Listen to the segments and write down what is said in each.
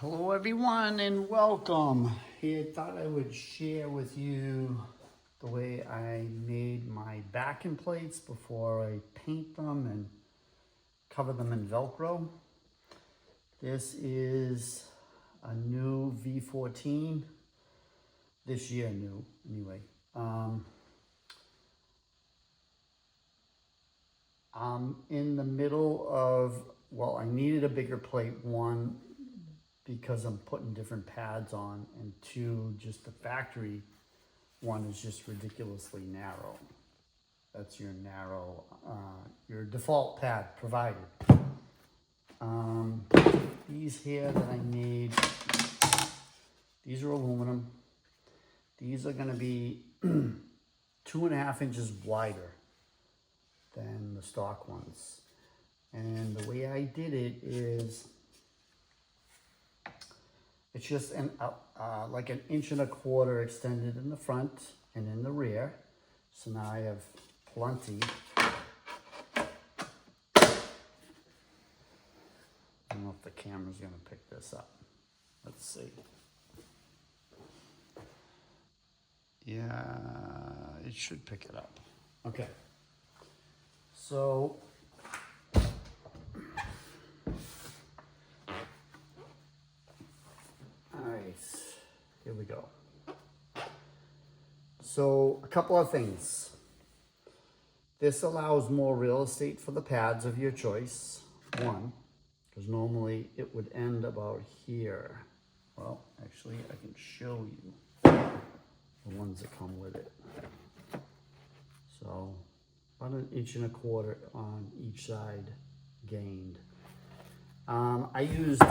Hello everyone and welcome. Here, thought I would share with you the way I made my backing plates before I paint them and cover them in Velcro. This is a new V14, this year new anyway. I'm in the middle of, well, I needed a bigger plate, one, because I'm putting different pads on, and two, just the factory one is just ridiculously narrow. That's your narrow, your default pad provided. These here that I made, these are aluminum. These are gonna be 2.5 inches wider than the stock ones. And the way I did it is, it's just like 1.25 inches extended in the front and in the rear. So now I have plenty. I don't know if the camera's gonna pick this up. Let's see. Yeah, it should pick it up. Okay. So, here we go. So a couple of things. This allows more real estate for the pads of your choice. One, because normally it would end about here. Well, actually I can show you the ones that come with it. So about 1.25 inches on each side gained. I used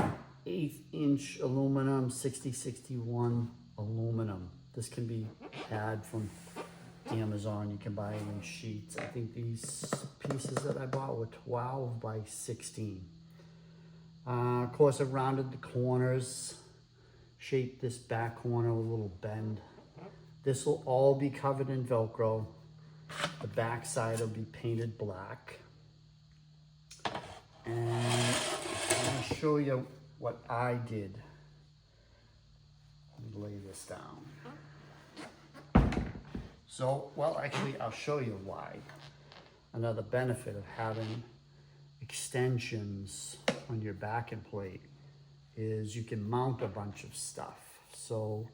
1/8 inch aluminum, 6061 aluminum. This can be had from Amazon. You can buy it in sheets. I think these pieces that I bought were 12 by 16. Of course, I rounded the corners, shaped this back corner with a little bend. This will all be covered in Velcro. The back side will be painted black. And I'm going to show you what I did. Let me lay this down. So, well, actually, I'll show you why. Another benefit of having extensions on your backing plate is you can mount a bunch of stuff. So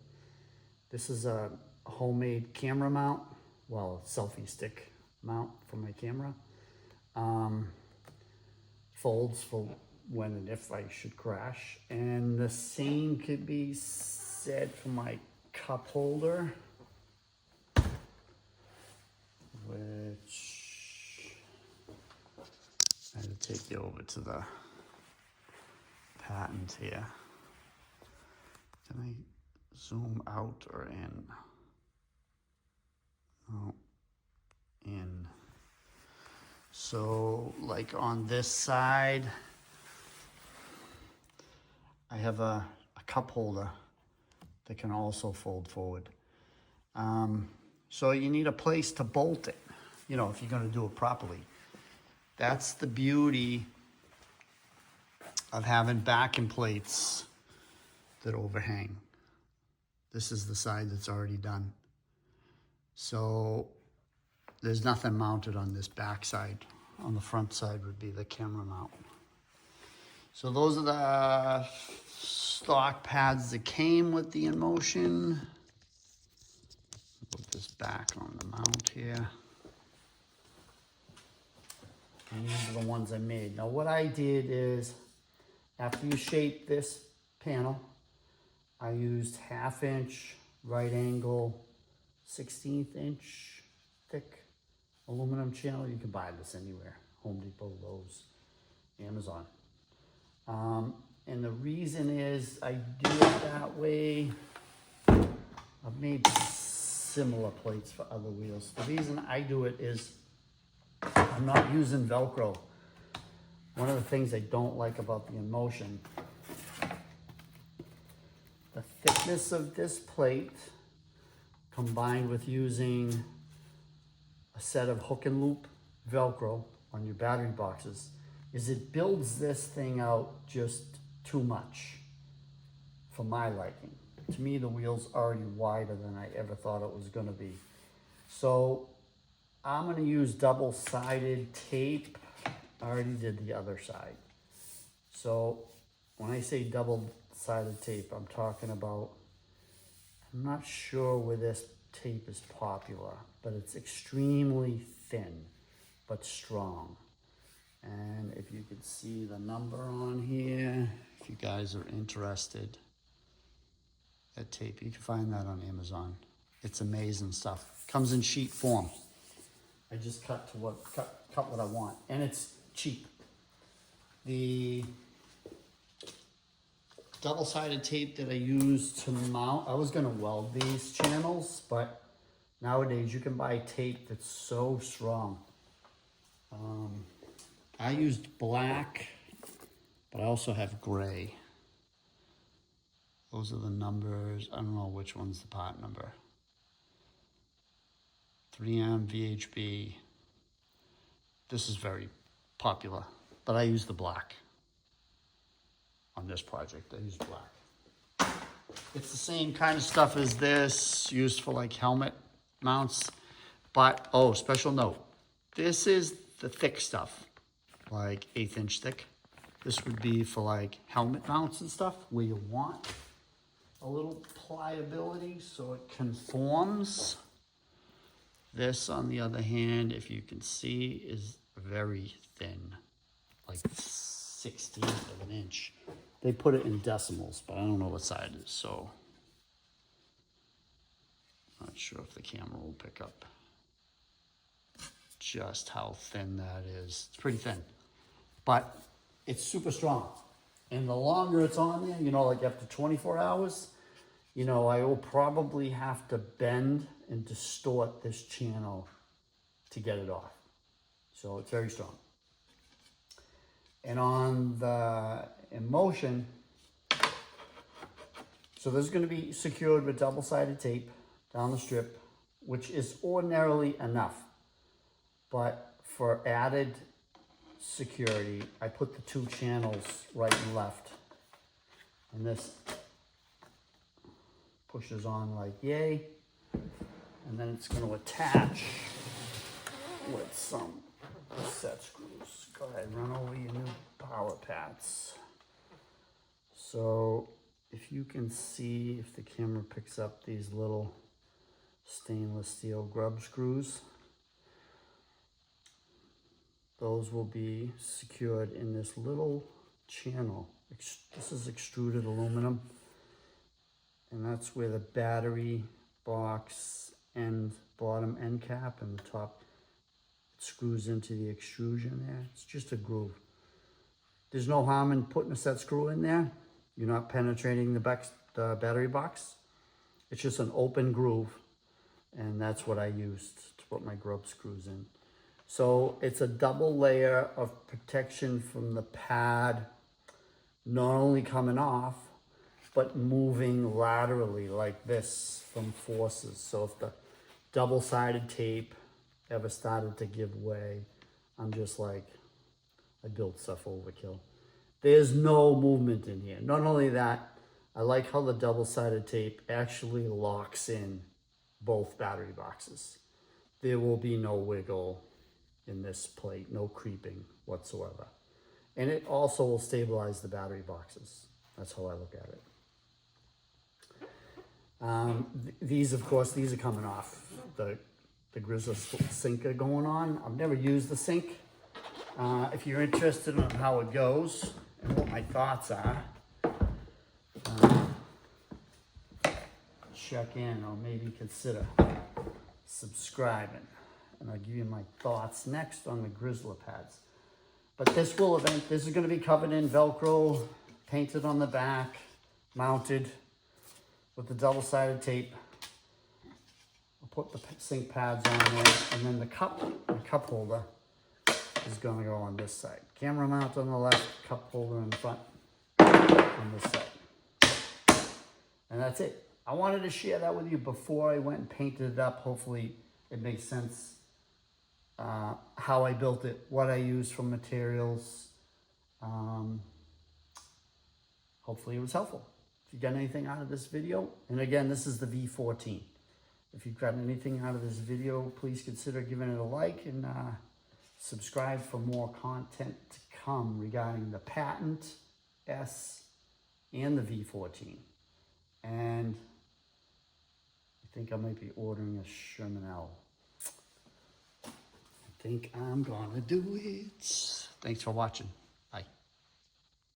this is a homemade camera mount, well, selfie stick mount for my camera. Folds for when and if I should crash. And the same could be said for my cup holder, which I had to take you over to the patent here. Can I zoom out or in? Oh, in. So like on this side, I have a cup holder that can also fold forward. So you need a place to bolt it, you know, if you're gonna do it properly. That's the beauty of having backing plates that overhang. This is the side that's already done. So there's nothing mounted on this back side. On the front side would be the camera mount. So those are the stock pads that came with the InMotion. Put this back on the mount here. And these are the ones I made. Now what I did is, after you shape this panel, I used 1/2 inch right angle, 1/16 inch thick aluminum channel. You can buy this anywhere, Home Depot, Lowe's, Amazon. And the reason is I do it that way. I've made similar plates for other wheels. The reason I do it is I'm not using Velcro. One of the things I don't like about the InMotion, the thickness of this plate combined with using a set of hook and loop Velcro on your battery boxes is it builds this thing out just too much. for my liking. To me, the wheel's already wider than I ever thought it was gonna be. So I'm gonna use double-sided tape. I already did the other side. So when I say double-sided tape, I'm talking about, I'm not sure where this tape is popular, but it's extremely thin, but strong. And if you could see the number on here, if you guys are interested, that tape, you can find that on Amazon. It's amazing stuff. Comes in sheet form. I just cut what I want, and it's cheap. The double-sided tape that I use to mount, I was gonna weld these channels, but nowadays you can buy tape that's so strong. I used black, but I also have gray. Those are the numbers. I don't know which one's the part number. 3M VHB. This is very popular, but I use the black. On this project, I use black. It's the same kind of stuff as this, used for like helmet mounts, but, oh, special note. This is the thick stuff, like 1/8 inch thick. This would be for like helmet mounts and stuff, where you want a little pliability so it conforms. This, on the other hand, if you can see, is very thin, like 1/16 of an inch. They put it in decimals, but I don't know what side it is, so not sure if the camera will pick up just how thin that is. It's pretty thin, but it's super strong. And the longer it's on there, you know, like after 24 hours, you know, I will probably have to bend and distort this channel to get it off. So it's very strong. And on the Emotion, so this is going to be secured with double-sided tape down the strip, which is ordinarily enough. But for added security, I put the two channels right and left. And this pushes on like yay. And then it's going to attach with some set screws. Go ahead, run over your new power pads. So if you can see, if the camera picks up these little stainless steel grub screws, those will be secured in this little channel. This is extruded aluminum, and that's where the battery box and bottom end cap and the top screws into the extrusion there. It's just a groove. There's no harm in putting a set screw in there. You're not penetrating the battery box. It's just an open groove, and that's what I used to put my grub screws in. So it's a double layer of protection from the pad, not only coming off, but moving laterally like this from forces. So if the double-sided tape ever started to give way, I'm just like, I built stuff overkill. There's no movement in here. Not only that, I like how the double-sided tape actually locks in both battery boxes. There will be no wiggle in this plate, no creeping whatsoever. And it also will stabilize the battery boxes. That's how I look at it. These, of course, these are coming off. The Grizzla Sync are going on. I've never used the Sync. If you're interested in how it goes and what my thoughts are, check in or maybe consider subscribing. And I'll give you my thoughts next on the Grizzla pads. But this is going to be covered in Velcro, painted on the back, mounted with the double-sided tape. I'll put the Sync pads on there, and then the cup holder is going to go on this side. Camera mount on the left, cup holder in front on this side. And that's it. I wanted to share that with you before I went and painted it up. Hopefully it makes sense how I built it, what I used for materials. Hopefully it was helpful. If you got anything out of this video, and again, this is the V14. If you've gotten anything out of this video, please consider giving it a like and subscribe for more content to come regarding the Patent S and the V14. And I think I might be ordering a Sherman L. I think I'm gonna do it. Thanks for watching.